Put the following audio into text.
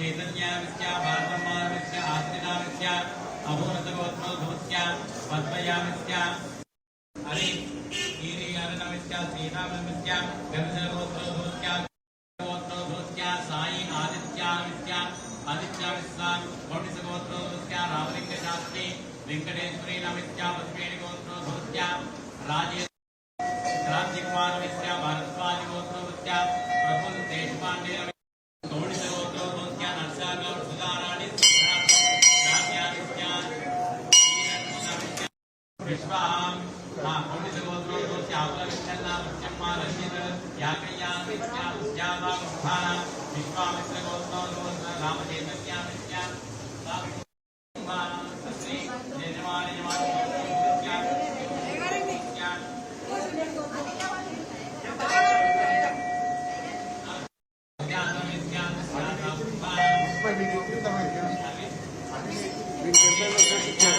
चैतन्यामित्य भारतमामित्य आश्रितामित्य अभूनतगोत्रोद्भूत्य पद्मयामित्य Hari Giri अरणमित्य श्रीराममित्य गंधर्वोत्रोद्भूत्य गोत्रोद्भूत्य Sai आदित्यामित्य आदित्यामित्य कौटिसगोत्रोद्भूत्य रामलिंगशास्त्री वेंकटेश्वरी नमित्य पद्मेणी गोत्रोद्भूत्य Raje क्रांतिकुमारमित्य भारद्वाजगोत्रोद्भूत्य Praful Deshpande कौटिसगोत्रोद्भूत्य नरसागौड सुधाराणि विश्वाम कौटिसगोत्रोद्भूत्य अवलविच्छन्ना मुच्चम्मा Ranjit याकय्यामित्य उद्यावामुखान विश्वामित्रगोत्रोद्भूत्य रामचैतन्यामित्य Shri यजमानि Gracias.